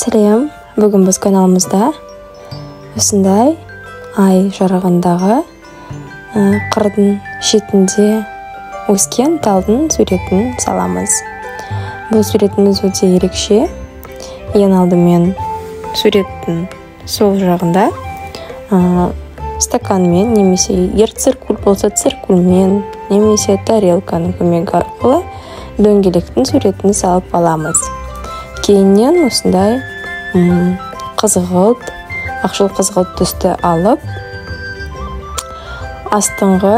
Сәлем, бүгін біз каналымызда осындай ай жарығындағы қырдың шетінде өскен талдың суретін саламыз. Бұл суретіміз өте ерекше. Ең алдымен суреттің сол жағында стаканмен, немесе егер циркуль болса циркульмен, немесе тарелканың көмегі арқылы дөңгелектің суретін салып аламыз. Кейіннен осындай қызғылт, ақшыл қызғылт түсті алып, астыңғы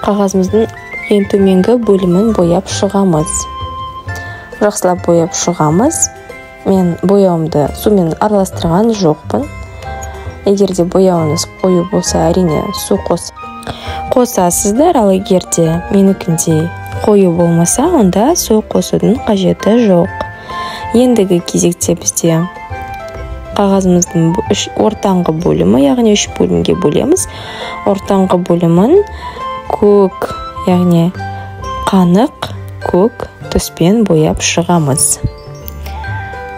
қағазымыздың ең төменгі бөлімін бояп шығамыз. Жақсылап бояп шығамыз. Мен бояуымды сумен араластырған жоқпын. Егерде бояуыңыз қою болса, әрине су қосасыздар, ал егерде менікіндей қою болмаса, онда су қосудың қажеті жоқ. Ендігі кезекте бізде қағазымыздың ортаңғы бөлімі, яғни 3 бөлімге бөлеміз. Ортаңғы бөлімін көк, яғни қанық көк түспен бояп шығамыз.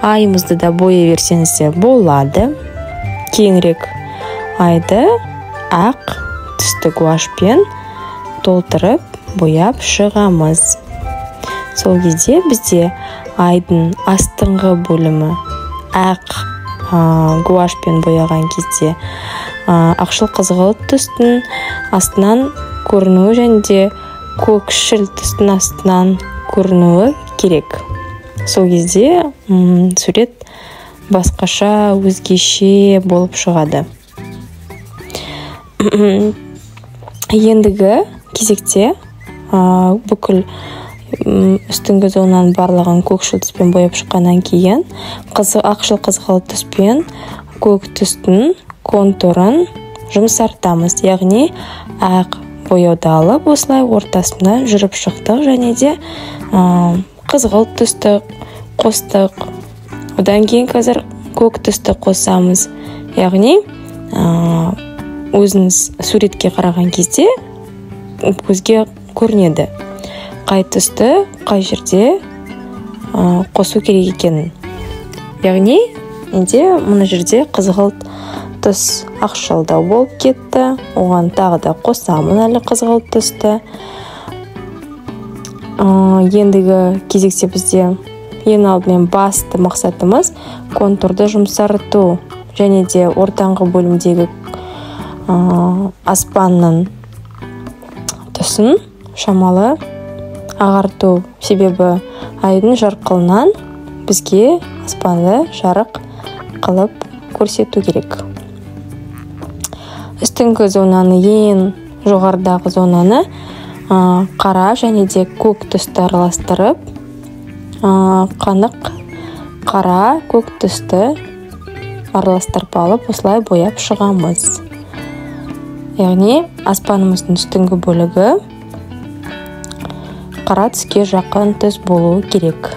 Айымызды да боя берсеңіз де болады. Кейінірек айды ақ түсті гуашьпен толтырып бояп шығамыз. Сол кезде бізде айдың астыңғы бөлімі ақ гуашьпен бояған кезде ақшыл қызғылт түстің астынан көрінуі және де көкшіл түстің астынан көрінуі керек. Сол кезде сурет басқаша, өзгеше болып шығады. Ендігі кезекте бүкіл үстіңгі зонаны барлығын көкшіл түспен бояп шыққаннан кейін ақшыл қызғылт түспен көк түстің контурын жұмсартамыз. Яғни ақ бояуды алып, осылай ортасына жүріп шықтық және де қызғылт түсті қостық. Одан кейін қазір көк түсті қосамыз. Яғни өзіңіз суретке қараған кезде көзге көрінеді қай түсті қай жерде қосу керек екенін. Яғни мына жерде қызғылт түс ақшылдау болып кетті. Оған тағы да қосамын әлі қызғылт түсті. Ендігі кезекте бізде ең алдымен басты мақсатымыз контурды жұмсарту және де ортаңғы бөлімдегі аспанның түсін шамалы ағарту. Себебі айдың жарқылынан бізге аспанды жарық қылып көрсету керек. Үстіңгі зонаны, ең жоғарыдағы зонаны қара және де көк түсті араластырып, қанық қара көк түсті араластырып алып, осылай бояп шығамыз. Яғни аспанымыздың үстіңгі бөлігі қара түске жақын түс болуы керек.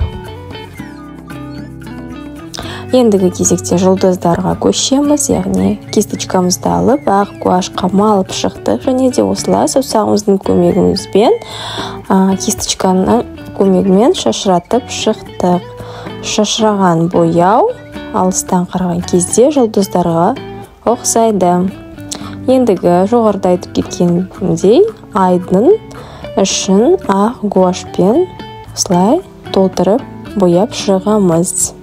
Ендігі кезекте жұлдыздарға көшеміз, яғни кисточкамызды алып, ақ гуашьқа малып шықтық және де осылай саусағымыздың көмегімізбен кисточканың көмегімен шашыратып шықтық. Шашыраған бояу алыстан қараған кезде жұлдыздарға ұқсайды. Ендігі жоғарыда айтып кеткендей айдың ішін ақ гуашьпен осылай толтырып бояп шығамыз.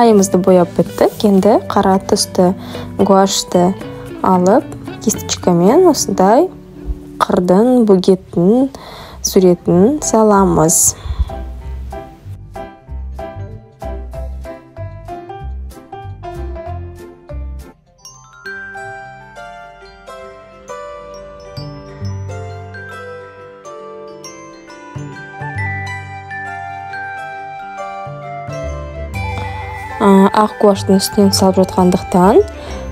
Айымызды бояп біттік. Енді қара түсті гуашьты алып, кисточкамен осындай қырдың, бөгеттің суретін саламыз. ақ гуаштың үстінен салып жатқандықтан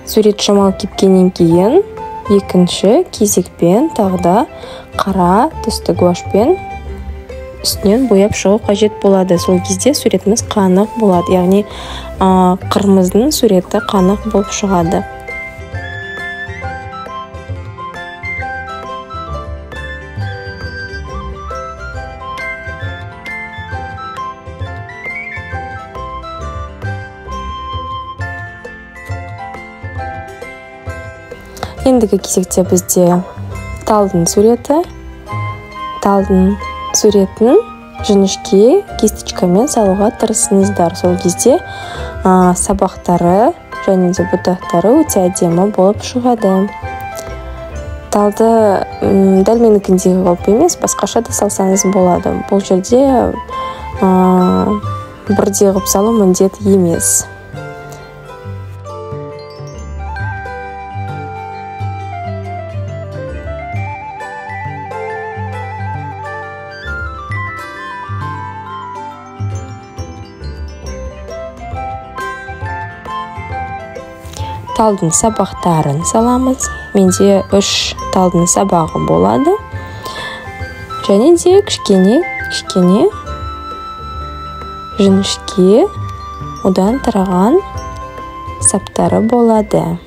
сурет шамалы кеткеннен кейін екінші кезекпен тағы да қара түсті гуашпен үстінен бояп шығу қажет болады. Сол кезде суретіміз қанық болады, яғни қырмыздың суреті қанық болып шығады. Ендігі кезекте бізде талдың суреті. Талдың суретін жіңішке кисточкамен салуға тырысыңыздар. Сол кезде сабақтары және де бұтақтары өте әдемі болып шығады. Талды дәл менікіндегі қалып емес, басқаша да салсаңыз болады. Бұл жерде бірдей қылып салу міндет емес. Талдың сабақтарын саламыз. Менде 3 талдың сабағы болады. Және де кішкене жіңішке одан тараған саптары болады.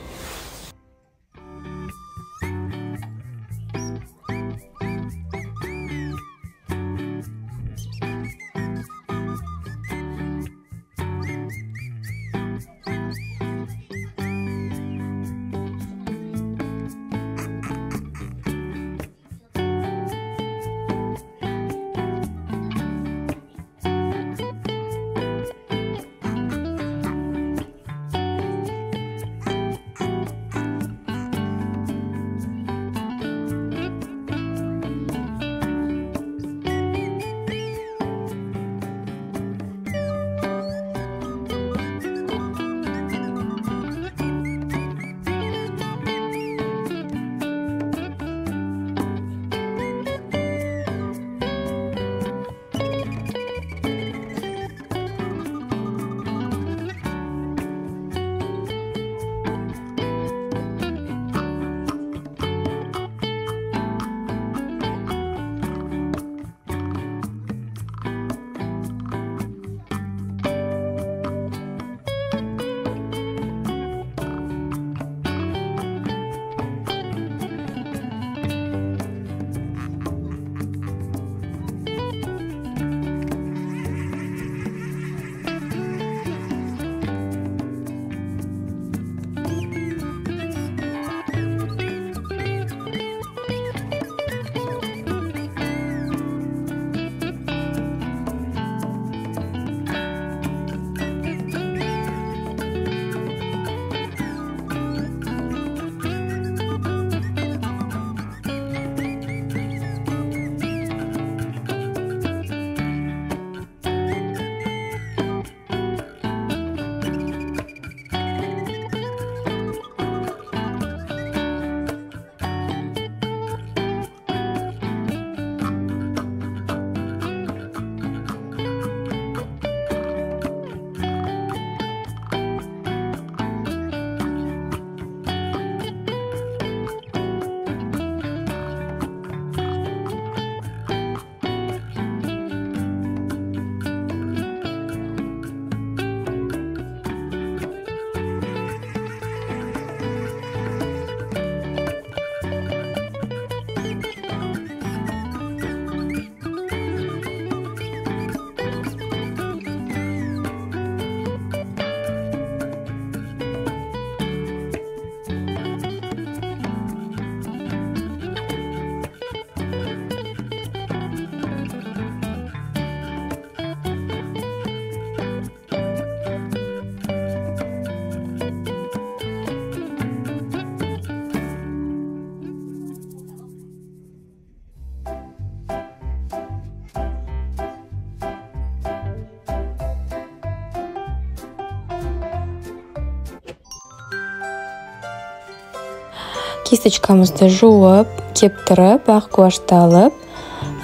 Кисточкамызды жуып, кептіріп, ақ гуашты алып,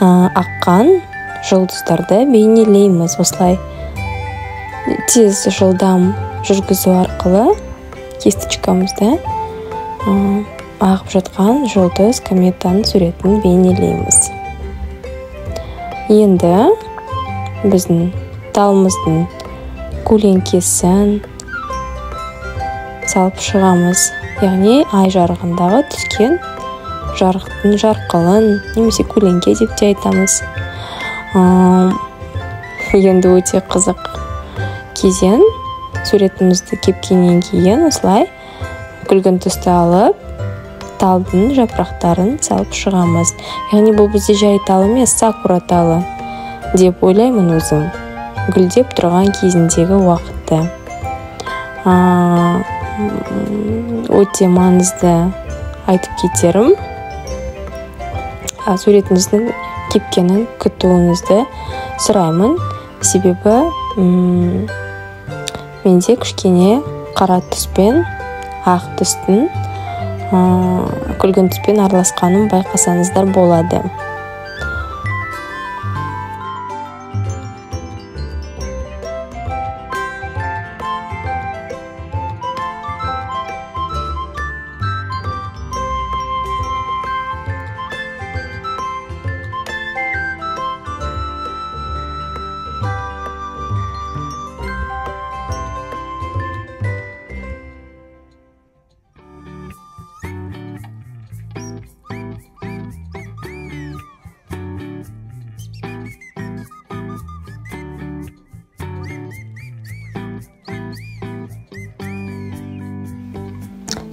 аққан жұлдыздарды бейнелейміз. Осылай тез жылдам жүргізу арқылы кисточкамызда ағып жатқан жұлдыз кометаның суретін бейнелейміз. Енді біздің талымыздың көлеңкесін салып шығамыз. Яғни ай жарығындағы түскен жарықтың жарқылын немесе көлеңке деп те айтамыз. Енді өте қызық кезең. Суретімізді кепкеннен кейін осылай күлгін түсті алып, талдың жапырақтарын салып шығамыз. Яғни бұл бізде жай тал емес, сакура талы деп ойлаймын өзім. Гүлдеп тұрған кезіндегі уақытты. Өте маңызды айтып кетерім. Суретіңіздің кепкенін күтуіңізді сұраймын. Себебі менде кішкене қара түспен ақ түстің күлгін түспен араласқанын байқасаңыздар болады.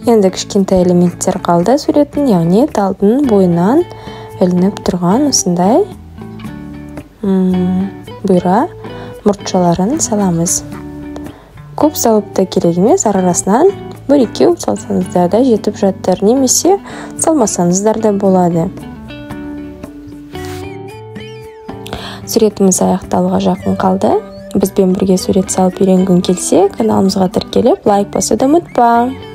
Енді кішкентай элементтер қалды суреттің, яғни талдың бойынан ілініп тұрған осындай бұйра мұртшаларын саламыз. Көп салып та керек емес, арасынан бір-екеу салсаңыздар да жетіп жатыр, немесе салмасаңыздар да болады. Суретіміз аяқталуға жақын қалды. Бізбен бірге сурет салып үйренгің келсе, каналымызға тіркеліп, лайк басуды ұмытпа.